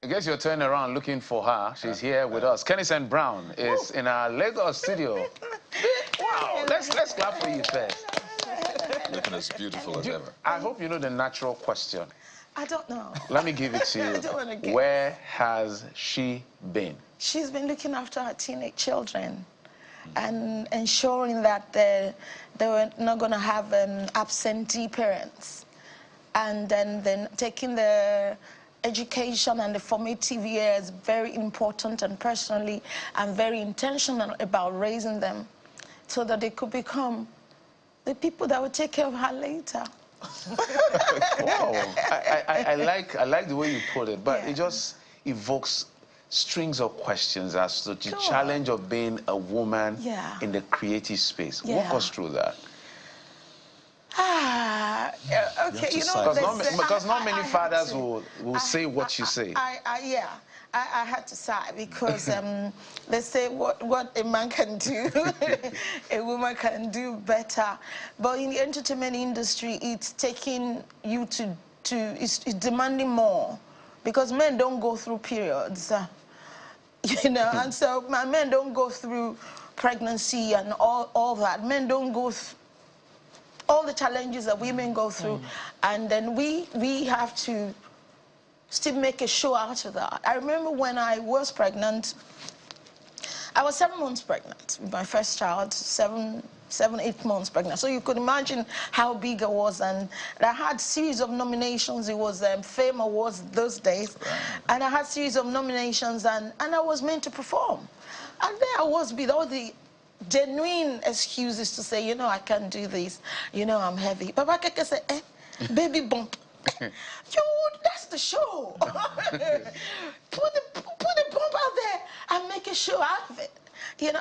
guess you're turning around looking for her. She's here with us. Kenison Brown is in our Lagos studio. Wow, let's clap for you first. Looking as beautiful as ever. I hope you know the natural question. I don't know. Let me give it to you. I don't want to give. Where has she been? She's been looking after her teenage children and ensuring that they were not going to have absentee parents. And then taking their education and the formative years very important, and personally I'm very intentional about raising them so that they could become the people that will take care of her later. Wow, I like the way you put it, but it just evokes strings of questions as to the challenge of being a woman in the creative space. Walk us through that. Okay, you know, because not many fathers will say what you say. I had to sigh because they say what a man can do, a woman can do better. But in the entertainment industry, it's taking you it's demanding more, because men don't go through periods, you know, and so men don't go through pregnancy and all that. Men don't go through all the challenges that women go through, and then we have to still make a show out of that. I remember when I was pregnant, I was 7 months pregnant with my first child, 8 months pregnant. So you could imagine how big it was, and I had a series of nominations. It was Fame Awards those days, and I had a series of nominations, and I was meant to perform. And there I was with all the genuine excuses to say, you know, I can't do this, you know, I'm heavy. Papa Keke said, baby bump. That's the show. put the bump out there and make a show out of it. You know,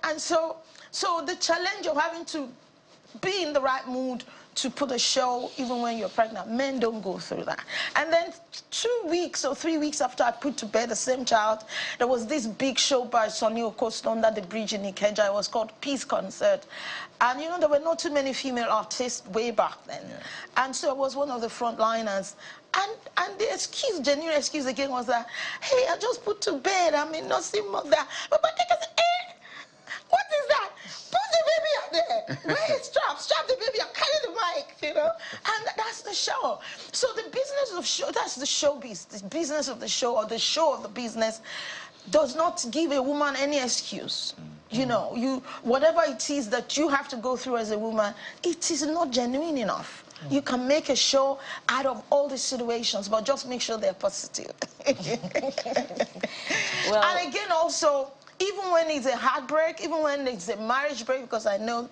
and so the challenge of having to be in the right mood to put a show even when you're pregnant, men don't go through that. And then 2 weeks or 3 weeks after I put to bed the same child, there was this big show by Sonny Okosto under the bridge in Ikeja. It was called Peace Concert. And, you know, there were not too many female artists way back then. And so I was one of the frontliners. And the excuse, genuine excuse again, was that, hey, I just put to bed, I'm a nursing mother. But I said, what is that? Put the baby up there. Where is strap the baby up, carry the mic, you know? And that's the show. So the business of show, that's the showbiz. The business of the show, or the show of the business, does not give a woman any excuse. You know, whatever it is that you have to go through as a woman, it is not genuine enough. You can make a show out of all the situations, but just make sure they're positive. Well, and again, also, even when it's a heartbreak, even when it's a marriage break, because I know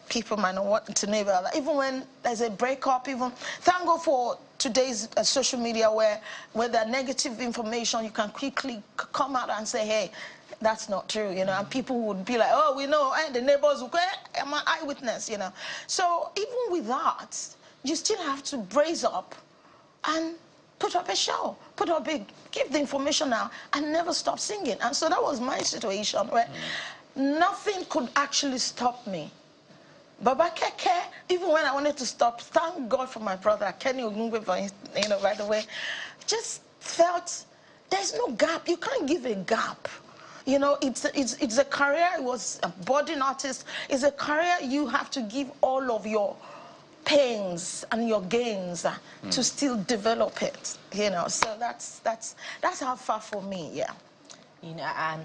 people might not want to know about that, even when there's a breakup, thank God for today's social media where there are negative information, you can quickly come out and say, hey, that's not true, you know, and people would be like, oh, we know, and the neighbors will go, I'm an eyewitness, you know. So even with that, you still have to brace up and put up a show, give the information out, and never stop singing. And so that was my situation, where nothing could actually stop me. Baba Keke, even when I wanted to stop, thank God for my brother, Kenny Ogungwe, you know, by the way, just felt there's no gap. You can't give a gap. You know, it's a career. It was a budding artist. It's a career you have to give all of your pains and your gains to still develop it, you know. So that's how far for me, You know, and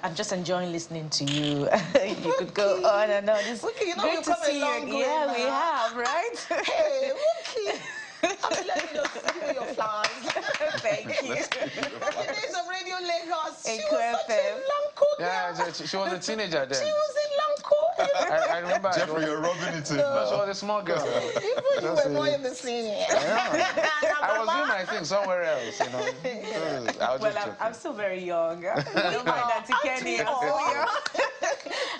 I'm just enjoying listening to you. You could go on and on. It's you know, great to see you. Yeah, we have, right? Hey, Wookie. Let me just give you your flowers. Thank you. The days of Radio Lagos. She was such a Lanko girl. Yeah, she was a teenager then. She was a Lanko. I remember. Jeffrey, you're rubbing it in She now. was a small girl. Even you were more in the scene. I was doing my thing somewhere else, you know. Well, I'm still very young. Don't mind Auntie Kenny. I'm still young.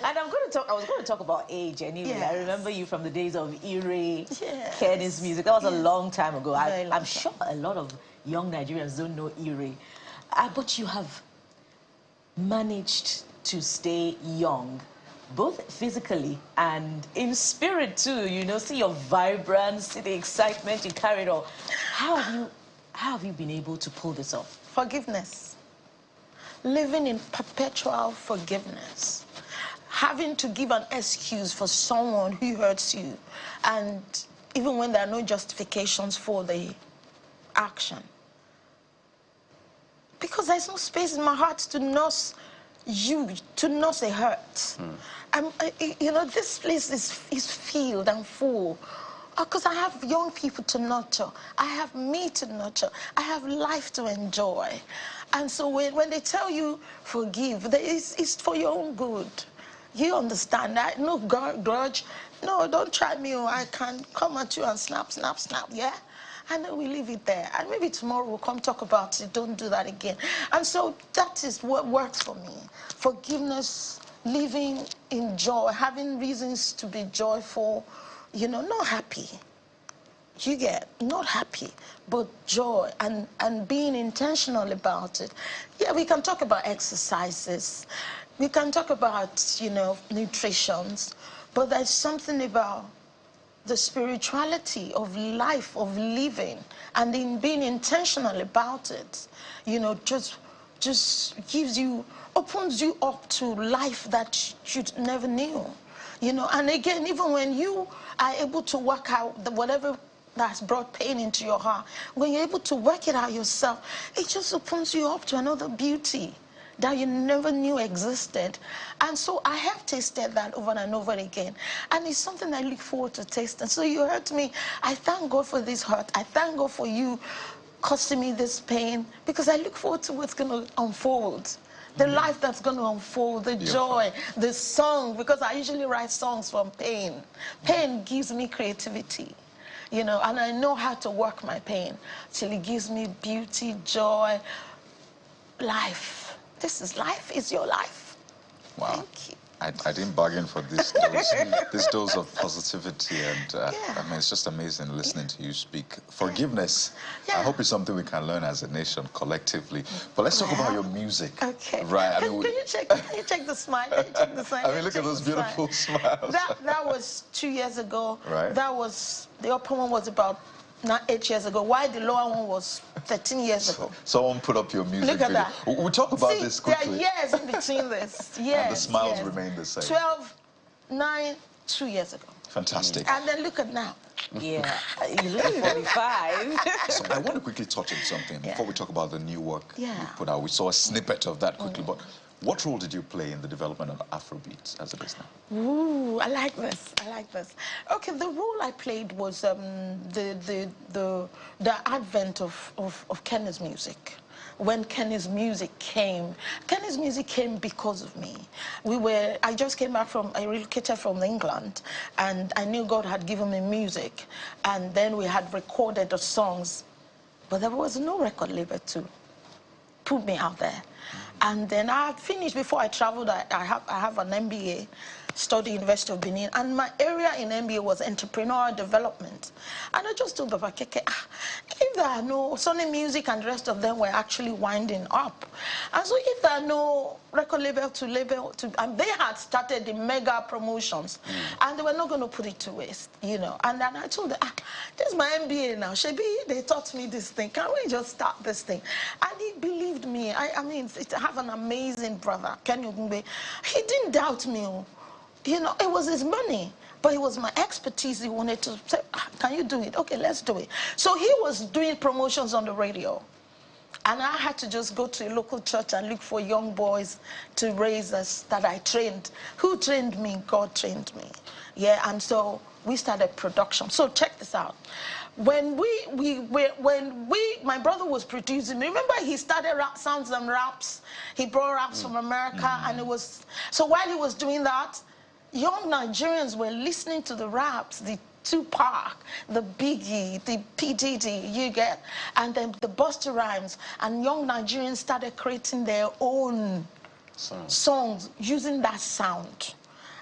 And I was going to talk about age anyway. Yes. I remember you from the days of Ire, Yes. Kenny's music. That was a long time ago. Very long I'm sure a lot of young Nigerians don't know Ire. But you have managed to stay young, both physically and in spirit too. You know, see your vibrance, see the excitement you carried on. How How have you been able to pull this off? Forgiveness. Living in perpetual forgiveness. Having to give an excuse for someone who hurts you, and even when there are no justifications for the action. Because there's no space in my heart to nurse you, to nurse a hurt. You know, this place is filled and full. Because I have young people to nurture. I have me to nurture. I have life to enjoy. And so when they tell you forgive, it's for your own good. You understand that? No grudge. No, don't try me. I can come at you and snap, snap, snap, yeah? And then we leave it there. And maybe tomorrow we'll come talk about it. Don't do that again. And so that is what works for me. Forgiveness, living in joy, having reasons to be joyful, you know, not happy. You get not happy, but joy and being intentional about it. Yeah, we can talk about exercises. We can talk about, you know, nutrition. But there's something about the spirituality of life, of living, and in being intentional about it, you know, just gives you, opens you up to life that you never knew. You know, and again, even when you are able to work out whatever that's brought pain into your heart, when you're able to work it out yourself, it just opens you up to another beauty that you never knew existed. And so I have tasted that over and over again. And it's something I look forward to tasting. So you hurt me. I thank God for this hurt. I thank God for you causing me this pain, because I look forward to what's going to unfold. The life that's going to unfold, the joy, the song, because I usually write songs from pain. Pain gives me creativity, you know, and I know how to work my pain till it gives me beauty, joy, life. This is life, is your life. Wow. Thank you. I didn't bargain for this dose of positivity, and I mean, it's just amazing listening to you speak. Forgiveness, I hope it's something we can learn as a nation collectively. But let's talk about your music. Okay. Right. Can you check the smile? Can you check the smile? I mean, look at those beautiful smiles. That was 2 years ago. Right. That was, the upper one was about 8 years ago. Why the lower one was 13 years ago. Someone put up your music Look at video. that. We'll talk about this quickly. There are years in between this. Yes. And the smiles remain the same. 12, 9, 2 years ago. Fantastic. And then look at now. Yeah, you look 45. So I want to quickly touch on something before we talk about the new work you put out. We saw a snippet of that quickly, but what role did you play in the development of Afrobeats as it is now? Ooh, I like this. I like this. Okay, the role I played was the advent of Kenny's music. When Kenny's music came because of me. I just came back I relocated from England, and I knew God had given me music, and then we had recorded the songs, but there was no record label to put me out there. And then I finished, before I traveled, I have an MBA, studied University of Benin, and my area in MBA was entrepreneurial development. And I just told Baba Keke, if there are no Sony Music and the rest of them were actually winding up. And so if there are no record label and they had started the mega promotions, and they were not going to put it to waste, you know. And then I told them, this is my MBA now. Shebi, they taught me this thing. Can we just start this thing? And he believed me. I mean, I have an amazing brother, Kenny Ogungbe. He didn't doubt me. You know, it was his money, but it was my expertise. He wanted to say, can you do it? Okay, let's do it. So he was doing promotions on the radio. And I had to just go to a local church and look for young boys to raise us that I trained. Who trained me? God trained me. Yeah, and so we started production. So check this out. When my brother was producing, remember he started rap sounds and raps. He brought raps from America, and it was, so while he was doing that, young Nigerians were listening to the raps, the Tupac, the Biggie, the P. Diddy, you get, and then the Busta Rhymes, and young Nigerians started creating their own songs using that sound.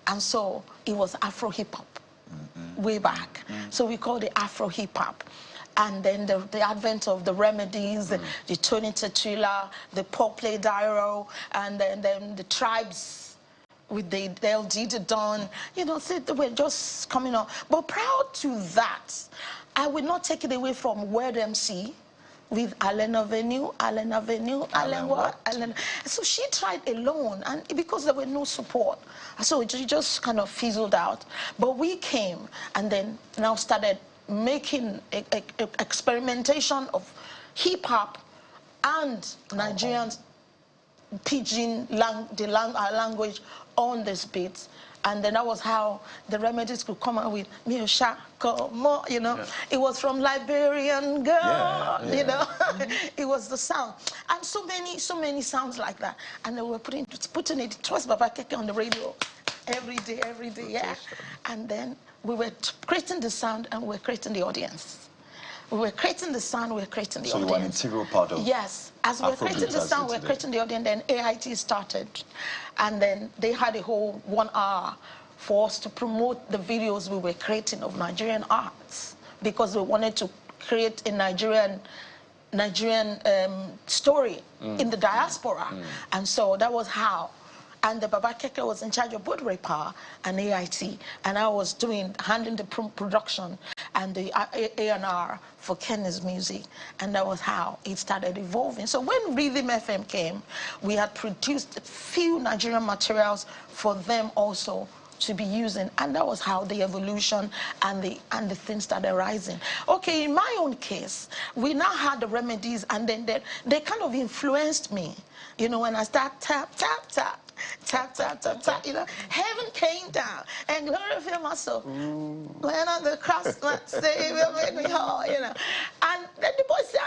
And so it was Afro hip-hop way back. So we called it Afro hip-hop. And then the advent of the Remedies, the Tony Tetula, the Paul Play Dairo, and then the Tribes, with the LG, the Don, you know, so they were just coming on. But prior to that, I would not take it away from Word MC, with Allen Avenue. So she tried alone, and because there were no support, so it just kind of fizzled out. But we came and then now started making experimentation of hip-hop and Nigerians pidgin our language on this beats. And then that was how the Remedies could come out with Mioshako, you know. Yeah. It was from Liberian Girl, you know. It was the sound. And so many sounds like that. And they were putting it twice Baba Keke on the radio every day, yeah. And then we were creating the sound and we were creating the audience. We were creating the sound, we were creating the audience. So you were an integral part of Yes. As we were creating the sound, we were creating the audience, then AIT started. And then they had a whole 1 hour for us to promote the videos we were creating of Nigerian arts, because we wanted to create a Nigerian story in the diaspora. And so that was how. And the Baba Keke was in charge of both Repa and AIT, and I was handling the production and the A&R for Kenny's music, and that was how it started evolving. So when Rhythm FM came, we had produced a few Nigerian materials for them also to be using, and that was how the evolution and the things started rising. Okay, in my own case, we now had the Remedies, and then they kind of influenced me. You know, when I start tap, tap, tap, tap, tap, tap, tap, you know, heaven came down and glorified my soul. When on the cross, my Savior made me whole, you know. And then the boys said,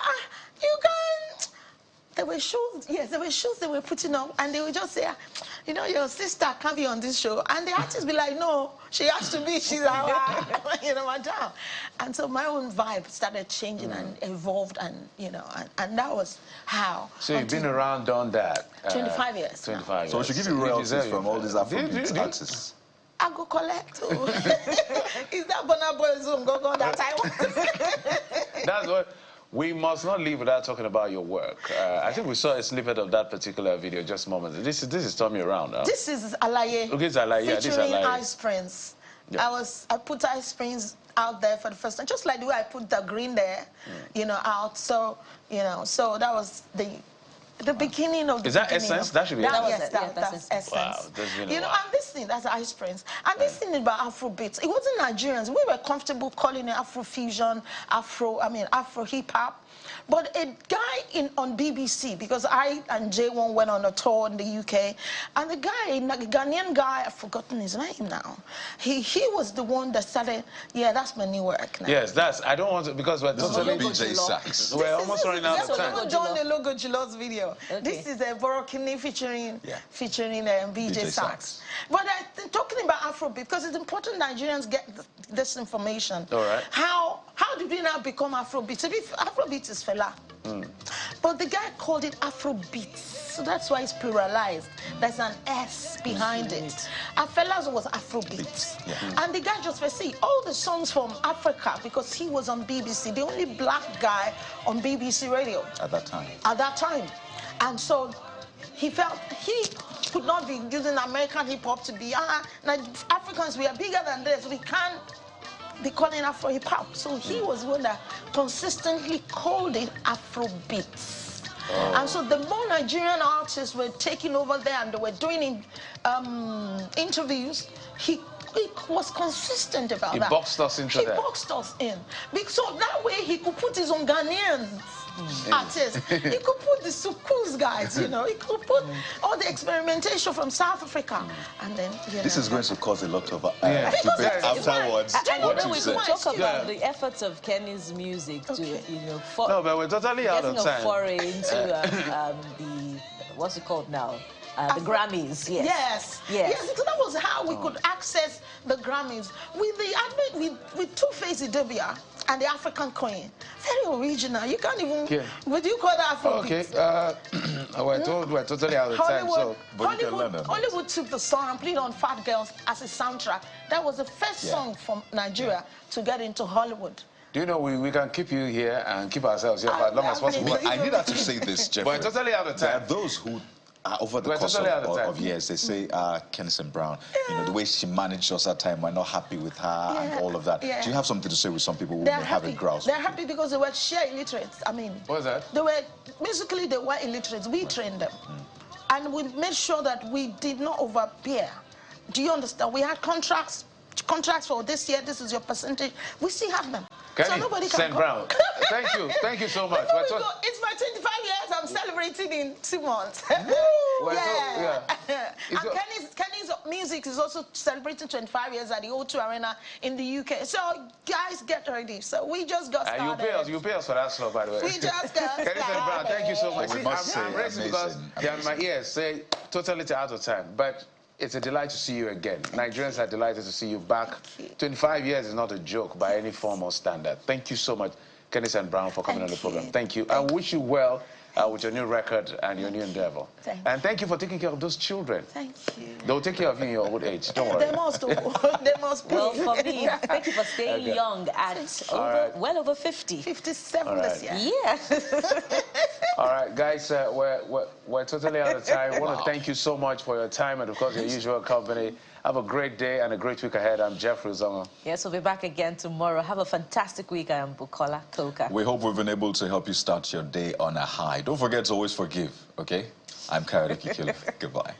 you can. There were shows, yes, there were shows they were putting up, and they would just say, you know, your sister can't be on this show. And the artists be like, no, she has to be, she's our, you know, madam. And so my own vibe started changing and evolved, and, you know, and that was how. So you've been around, done that? 25 years. 25 years. So we should give you royalties from all these Afrobeats artists. I go collect. Is that Bonaboy Zoom go that I want? That's what. We must not leave without talking about your work. I think we saw a snippet of that particular video just a moment. This is Tommy Around. Huh? This is Alaye. Okay, it's Alaye. Yeah, featuring this is Alaye. Ice Prince. Yeah. I put Ice Prince out there for the first time, just like the way I put the Green there, you know, out. So, you know, so that was the beginning of the. Is that Essence? That should be Essence. That's Essence. Wow, that's really you know, and this thing, that's Ice Prince. And this thing about Afrobeats, it wasn't Nigerians. We were comfortable calling it Afrofusion, Afro hip hop. But a guy on BBC, because I and J1 went on a tour in the UK, and the guy, a Ghanaian guy, I've forgotten his name now. He was the one that started, yeah, that's my new work now. Yes, I don't want to, because we're totally... BJ Sachs. We're almost running out of time. We've done the Logo Julos video. Okay. This is a Borokini featuring BJ Sachs. But I'm talking about Afrobeat, because it's important Nigerians get this information. All right. How did we now become Afrobeat? Afrobeat is Fela. But the guy called it Afrobeats, so that's why it's pluralized. There's an S behind it. Fela's was Afrobeats. And the guy just said, all the songs from Africa, because he was on BBC, the only black guy on BBC radio. At that time. At that time. And so he felt he could not be using American hip-hop to be, Africans, we are bigger than this, we can't be calling Afro hip hop. So he was one that consistently called it Afrobeats. And so the more Nigerian artists were taking over there and they were doing interviews, he was consistent about that. He boxed us into that. He boxed us in. So that way he could put his own Ghanaian artists. He could put the Sukus guys, you know. He could put all the experimentation from South Africa. And then, this is going to cause a lot of debate afterwards. We could talk about the efforts of Kenny's music to, you know, no, but we're totally out of time. Foray into the, what's it called now? The Grammys, yes. Yes, because that was how we could access the Grammys. With Two-Face Idibia and the African Queen. Very original. You can't even... Would you call that Afrobeat? Okay. We're totally out of time, so... Hollywood took the song and played on Fat Girls as a soundtrack. That was the first song from Nigeria to get into Hollywood. Do you know we can keep you here and keep ourselves here for as long as possible? I need to say this, Jeffrey. We're totally out of time. There are those who over the course of years, they say Kennison Brown, you know, the way she managed us at time, we're not happy with her and all of that. Do you have something to say with some people who may have a grouse? They're happy because they were sheer illiterates. I mean, what was that? They were basically illiterates. We trained them, and we made sure that we did not overbear. Do you understand? We had contracts for this year. This is your percentage. We still have them. So nobody can Brown. Thank you so much. It's my 25 years. I'm celebrating in 2 months. Yeah. And Kenny's music is also celebrating 25 years at the O2 Arena in the UK. So guys, get ready. So we just got started. You pay us for that stuff, by the way. We just got started. Kennison Brown, thank you so much. I'm racing because my ears say totally out of time, but it's a delight to see you again. Nigerians are delighted to see you back. 25 years is not a joke by any form or standard. Thank you so much, Kennison Brown, for coming on the program. Thank you. I wish you well with your new record and your new endeavor. And thank you for taking care of those children. Thank you. They'll take care of you in your old age. Don't worry. They must. They must be. Well, for me, thank you for staying young at well over 50. 57 this year. Yeah. All right, guys, we're totally out of time. I want to thank you so much for your time and, of course, your usual company. Have a great day and a great week ahead. I'm Jeffrey Zongo. Yes, we'll be back again tomorrow. Have a fantastic week. I am Bukola Toka. We hope we've been able to help you start your day on a high. Don't forget to always forgive, okay? I'm Kayode Kikilo. Goodbye.